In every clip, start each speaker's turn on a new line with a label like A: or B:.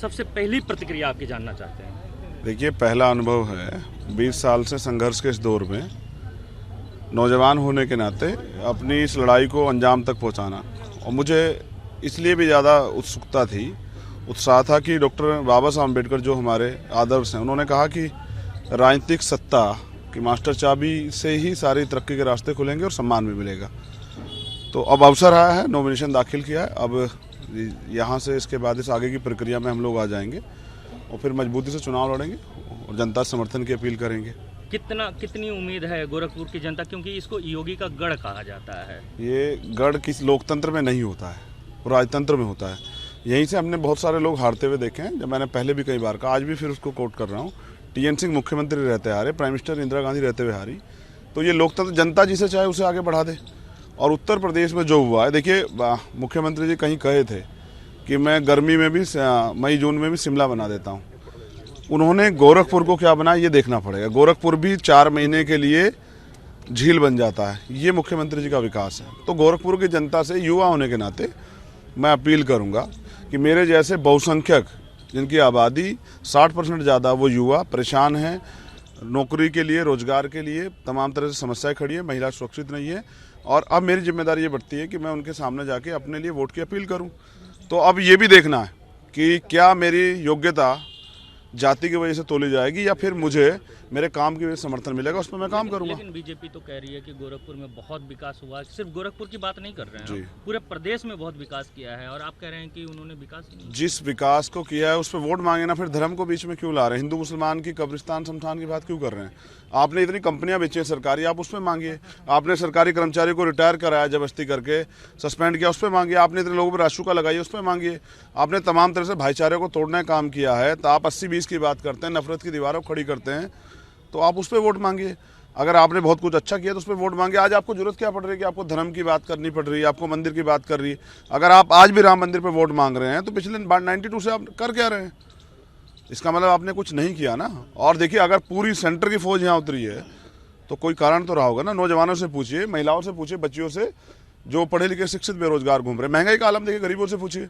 A: सबसे पहली प्रतिक्रिया आपकी जानना चाहते हैं।
B: देखिए, पहला अनुभव है 20 साल से संघर्ष के इस दौर में नौजवान होने के नाते अपनी इस लड़ाई को अंजाम तक पहुंचाना, और मुझे इसलिए भी ज़्यादा उत्साह था कि डॉक्टर बाबा साहब अम्बेडकर जो हमारे आदर्श हैं, उन्होंने कहा कि राजनीतिक सत्ता की मास्टर चाबी से ही सारी तरक्की के रास्ते खुलेंगे और सम्मान भी मिलेगा। तो अब अवसर आया है, नॉमिनेशन दाखिल किया है। अब यहाँ से इसके बाद इस आगे की प्रक्रिया में हम लोग आ जाएंगे और फिर मजबूती से चुनाव लड़ेंगे और जनता समर्थन की अपील करेंगे।
A: कितनी उम्मीद है गोरखपुर की जनता, क्योंकि इसको योगी का गढ़ कहा जाता है।
B: ये गढ़ किस लोकतंत्र में नहीं होता है, राजतंत्र में होता है। यहीं से हमने बहुत सारे लोग हारते हुए देखे हैं। जब मैंने पहले भी कई बार कहा, आज भी फिर उसको कोट कर रहा हूँ, TN सिंह मुख्यमंत्री रहते हारे, प्राइम मिनिस्टर इंदिरा गांधी रहते हुए हारी। तो ये लोकतंत्र जनता जिसे चाहे उसे आगे बढ़ा दे। और उत्तर प्रदेश में जो हुआ है, देखिए, मुख्यमंत्री जी कहीं कहे थे कि मैं गर्मी में भी मई जून में भी शिमला बना देता हूँ। उन्होंने गोरखपुर को क्या बनाया ये देखना पड़ेगा। गोरखपुर भी 4 महीने के लिए झील बन जाता है। ये मुख्यमंत्री जी का विकास है। तो गोरखपुर की जनता से युवा होने के नाते मैं अपील करूंगा कि मेरे जैसे बहुसंख्यक, जिनकी आबादी 60% ज़्यादा, वो युवा परेशान हैं, नौकरी के लिए, रोजगार के लिए तमाम तरह से समस्याएं खड़ी है, महिला सुरक्षित नहीं है। और अब मेरी जिम्मेदारी ये बढ़ती है कि मैं उनके सामने जाके अपने लिए वोट की अपील करूं। तो अब ये भी देखना है कि क्या मेरी योग्यता जाति की वजह से तोली जाएगी या फिर मुझे मेरे काम की वजह से समर्थन मिलेगा, उस पर मैं काम करूंगा।
A: लेकिन बीजेपी तो कह रही है कि गोरखपुर में बहुत विकास हुआ। सिर्फ गोरखपुर की बात नहीं कर रहे हैं, पूरे प्रदेश में बहुत विकास किया है, और आप कह रहे हैं कि उन्होंने विकास ही नहीं।
B: जिस विकास को किया है उस पर वोट मांगे ना, फिर धर्म को बीच में क्यों ला रहे हैं? हिंदू मुसलमान की कब्रिस्तान शमशान की बात क्यों कर रहे हैं? आपने इतनी कंपनियां बेची हैं सरकारी, आप उस पर मांगिए। आपने सरकारी कर्मचारी को रिटायर कराया जबरदस्ती करके, सस्पेंड किया, उस पर मांगिए। आपने इतने लोगों पर राशुका लगाई, उस पर मांगिए। आपने तमाम तरह से भाईचारे को तोड़ने का काम किया है। तो आप 80-20 की बात करते हैं, नफरत की दीवारों खड़ी करते हैं, तो आप उस पर वोट मांगिए। अगर आपने बहुत कुछ अच्छा किया तो उस पर वोट मांगे। आज आपको जरूरत क्या पड़ रही है कि आपको धर्म की बात करनी पड़ रही है, आपको मंदिर की बात कर रही है? अगर आप आज भी राम मंदिर पर वोट मांग रहे हैं तो पिछले 92 से आप कर क्या रहे हैं? इसका मतलब आपने कुछ नहीं किया ना। और देखिए, अगर पूरी सेंटर की फौज यहाँ उतरी है तो कोई कारण तो रहा होगा ना। नौजवानों से पूछिए, महिलाओं से पूछिए, बच्चियों से, जो पढ़े लिखे शिक्षित बेरोजगार घूम रहे हैं। महंगाई का आलम देखिए, गरीबों से पूछिए।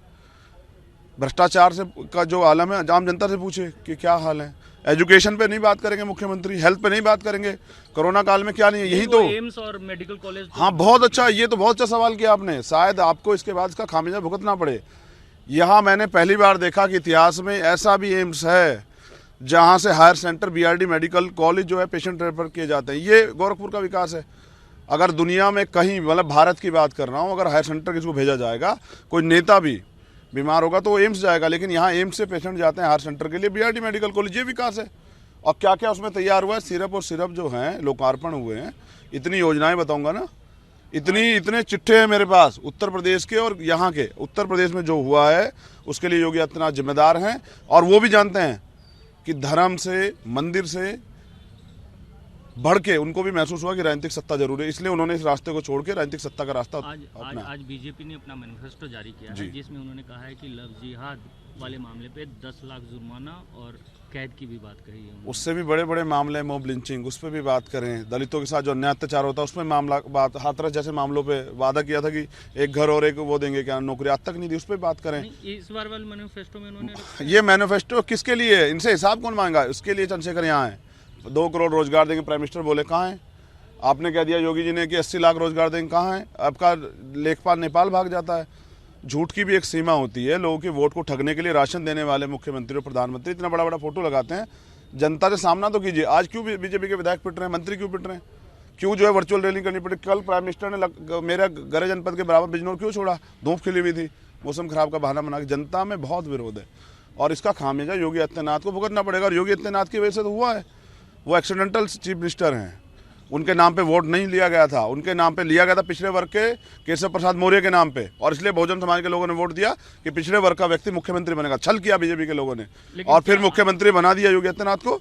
B: भ्रष्टाचार से का जो आलम है, आम जनता से पूछिए कि क्या हाल है। एजुकेशन पे नहीं बात करेंगे मुख्यमंत्री, हेल्थ पे नहीं बात करेंगे, कोरोना काल में क्या नहीं है, यही तो
A: एम्स और मेडिकल कॉलेज।
B: हाँ, बहुत अच्छा, ये तो बहुत अच्छा सवाल किया आपने। शायद आपको इसके बाद इसका खामियाजा भुगतना पड़े। यहाँ मैंने पहली बार देखा कि इतिहास में ऐसा भी एम्स है जहाँ से higher centre, BRD medical college जो है, पेशेंट रेफर किए जाते हैं। ये गोरखपुर का विकास है। अगर दुनिया में कहीं, मतलब भारत की बात कर रहा हूँ, अगर हायर सेंटर किसी को भेजा जाएगा, कोई नेता भी बीमार होगा तो वो एम्स जाएगा, लेकिन यहाँ एम्स से पेशेंट जाते हैं हायर सेंटर के लिए, BRD मेडिकल कॉलेज। ये विकास है। और क्या क्या उसमें तैयार हुआ है, सिरप और सिरप जो हैं लोकार्पण हुए हैं, इतनी योजनाएं बताऊंगा ना, इतने चिट्ठे हैं मेरे पास उत्तर प्रदेश के और यहाँ के। उत्तर प्रदेश में जो हुआ है उसके लिए योगी आदित्यनाथ जिम्मेदार हैं, और वो भी जानते हैं कि धर्म से, मंदिर से बढ़ के उनको भी महसूस हुआ कि राजनीतिक सत्ता जरूरी है, इसलिए उन्होंने इस रास्ते को छोड़ के राजनीतिक सत्ता का रास्ता अपना।
A: आज बीजेपी ने अपना मैनिफेस्टो जारी किया है, जिसमें उन्होंने कहा है कि लव जिहाद वाले मामले पे 10 लाख जुर्माना और कैद की भी बात कही है।
B: उससे भी बड़े बड़े मामले, मॉब लिंचिंग, उस पर भी बात करें। दलितों के साथ जो अन्याय अत्याचार होता है उसमें मामला बात, हाथरस जैसे मामलों पे वादा किया था कि एक घर और एक वो देंगे, क्या नौकरी आज तक नहीं दी, उस पर बात करें।
A: इस बार वाले मैनिफेस्टो में उन्होंने, ये
B: मैनिफेस्टो किसके लिए है? इनसे हिसाब कौन मांगा? उसके लिए चंद्रशेखर यहाँ है। 2 करोड़ रोजगार देंगे, प्राइम मिनिस्टर बोले, कहाँ है? आपने कह दिया योगी जी ने कि 80 लाख रोजगार देंगे, कहाँ है? आपका लेखपाल नेपाल भाग जाता है। झूठ की भी एक सीमा होती है। लोगों के वोट को ठगने के लिए राशन देने वाले मुख्यमंत्री और प्रधानमंत्री इतना बड़ा बड़ा फोटो लगाते हैं। जनता से सामना तो कीजिए। आज क्यों बीजेपी के विधायक पिट रहे हैं, मंत्री क्यों पिट रहे हैं? क्यों जो है वर्चुअल रैली करनी पड़ी? कल प्राइम मिनिस्टर ने मेरा गरे जनपद के बराबर बिजनौर क्यों छोड़ा? धूप खिली हुई थी, मौसम खराब का बहाना बना के। जनता में बहुत विरोध है और इसका खामियाजा योगी आदित्यनाथ को भुगतना पड़ेगा। और योगी आदित्यनाथ की वजह से तो हुआ है। वो एक्सीडेंटल चीफ मिनिस्टर हैं, उनके नाम पे वोट नहीं लिया गया था, उनके नाम पे लिया गया था पिछड़े वर्ग के केशव प्रसाद मौर्य के नाम पे, और इसलिए बहुजन समाज के लोगों ने वोट दिया कि पिछड़े वर्ग का व्यक्ति मुख्यमंत्री बनेगा। छल किया बीजेपी के लोगों ने और फिर मुख्यमंत्री बना दिया योगी आदित्यनाथ को।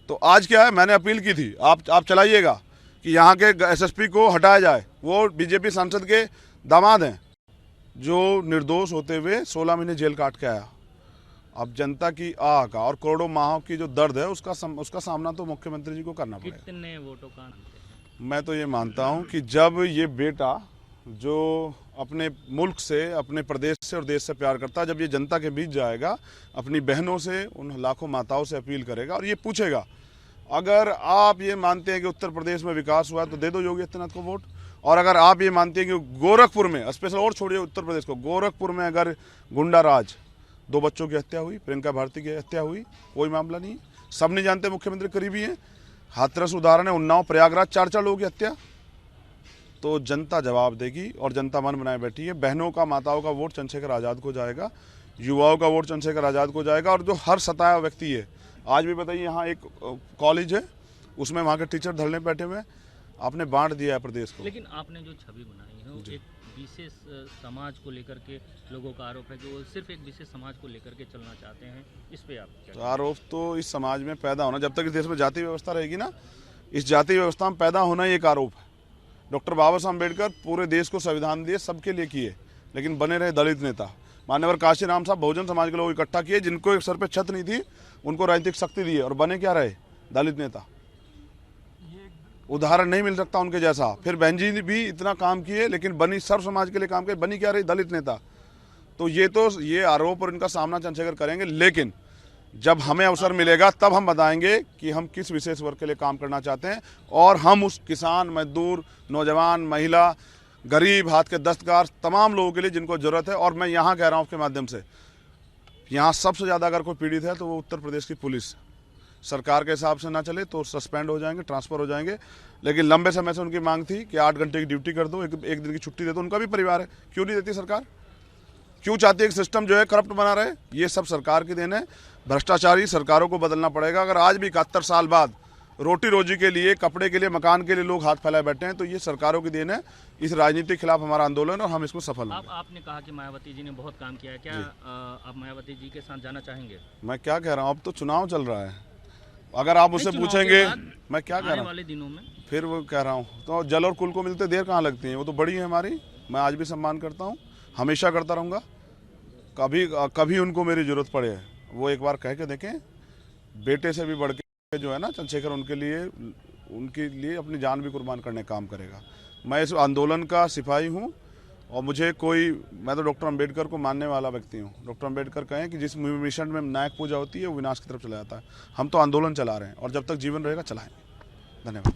B: तो आज क्या है, मैंने अपील की थी, आप चलाइएगा कि यहाँ के SSP को हटाया जाए। वो बीजेपी सांसद के दामाद हैं जो निर्दोष होते हुए 16 महीने जेल काट के आया। अब जनता की आह का और करोड़ों माहों की जो दर्द है उसका सामना तो मुख्यमंत्री जी को करना पड़ेगा।
A: कितने वोटों का?
B: मैं तो ये मानता हूं कि जब ये बेटा जो अपने मुल्क से, अपने प्रदेश से और देश से प्यार करता है, जब ये जनता के बीच जाएगा, अपनी बहनों से, उन लाखों माताओं से अपील करेगा और ये पूछेगा, अगर आप ये मानते हैं कि उत्तर प्रदेश में विकास हुआ है तो दे दो योगी आदित्यनाथ को वोट, और अगर आप ये मानते हैं कि गोरखपुर में, स्पेशल और छोड़िए उत्तर प्रदेश को, गोरखपुर में अगर गुंडा राज, 2 बच्चों की हत्या हुई, प्रियंका भारती की हत्या हुई, कोई मामला नहीं, सब नहीं जानते, मुख्यमंत्री करीबी हैं, हाथरस उदाहरण है, उन्नाव प्रयागराज 4 लोगों की हत्या। तो जनता जवाब देगी और जनता मन बनाए बैठी है। बहनों का, माताओं का वोट चंद्रशेखर आज़ाद को जाएगा, युवाओं का वोट चंद्रशेखर आज़ाद को जाएगा। और जो हर सताया व्यक्ति है, आज भी बताइए, यहाँ एक कॉलेज है, उसमें वहाँ के टीचर धरने पे बैठे हुए हैं, आपने बांट दिया है प्रदेश को।
A: लेकिन आपने जो छवि बनाई है वो एक विशेष समाज को लेकर के लोगों का आरोप है कि वो सिर्फ एक विशेष समाज को लेकर के चलना चाहते हैं, इस पे आप क्या?
B: आरोप तो इस समाज में पैदा होना, जब तक इस देश में जाति व्यवस्था रहेगी ना, इस जाति व्यवस्था में पैदा होना ही एक आरोप है। डॉक्टर बाबा साहब अम्बेडकर पूरे देश को संविधान दिए, सबके लिए किए, लेकिन बने रहे दलित नेता। मान्यवर काशी राम साहब बहुजन समाज के लोग इकट्ठा किए, जिनको एक सर पे छत नहीं थी, उनको राजनीतिक शक्ति दी, और बने क्या रहे? दलित नेता। उदाहरण नहीं मिल सकता उनके जैसा। फिर बहन जी ने भी इतना काम किए, लेकिन बनी सर्व समाज के लिए काम किए, बनी क्या रही? दलित नेता। तो ये आरोप और इनका सामना चंद्रशेखर करेंगे, लेकिन जब हमें अवसर मिलेगा तब हम बताएंगे कि हम किस विशेष वर्ग के लिए काम करना चाहते हैं, और हम उस किसान, मजदूर, नौजवान, महिला, गरीब, हाथ के दस्तकार, तमाम लोगों के लिए जिनको ज़रूरत है। और मैं यहाँ कह रहा हूँ आपके माध्यम से, यहाँ सबसे ज़्यादा अगर कोई पीड़ित है तो वो उत्तर प्रदेश की पुलिस। सरकार के हिसाब से ना चले तो सस्पेंड हो जाएंगे, ट्रांसफ़र हो जाएंगे, लेकिन लंबे समय से उनकी मांग थी कि 8 घंटे की ड्यूटी कर दो, एक दिन की छुट्टी दे दो। उनका भी परिवार है, क्यों नहीं देती सरकार? क्यों चाहती है कि सिस्टम जो है करप्ट बना रहे? ये सब सरकार की देन है। भ्रष्टाचारी सरकारों को बदलना पड़ेगा। अगर आज भी 71 साल बाद रोटी रोजी के लिए, कपड़े के लिए, मकान के लिए लोग हाथ फैलाए बैठे हैं, तो ये सरकारों की देन है। इस राजनीति के खिलाफ हमारा आंदोलन, और हम इसमें सफल होंगे।
A: आपने कहा कि मायावती जी ने बहुत काम किया है, क्या आप मायावती जी के साथ जाना चाहेंगे?
B: मैं क्या कह रहा हूँ, अब तो चुनाव चल रहा है, अगर आप उससे पूछेंगे मैं क्या कह रहा हूँ
A: वाले दिनों में,
B: फिर वो कह रहा हूँ, तो जल और कुल को मिलते देर कहाँ लगती है? वो तो बड़ी है हमारी, मैं आज भी सम्मान करता हूँ, हमेशा करता रहूँगा। कभी उनको मेरी ज़रूरत पड़े, वो एक बार कह के देखें, बेटे से भी बढ़ के जो है ना चंद्रशेखर, उनके लिए अपनी जान भी कुर्बान करने काम करेगा। मैं इस आंदोलन का सिपाही हूँ, और मैं तो डॉक्टर अंबेडकर को मानने वाला व्यक्ति हूँ। डॉक्टर अंबेडकर कहें कि जिस मिशन में नायक पूजा होती है वो विनाश की तरफ चला जाता है। हम तो आंदोलन चला रहे हैं, और जब तक जीवन रहेगा चलाएंगे। धन्यवाद।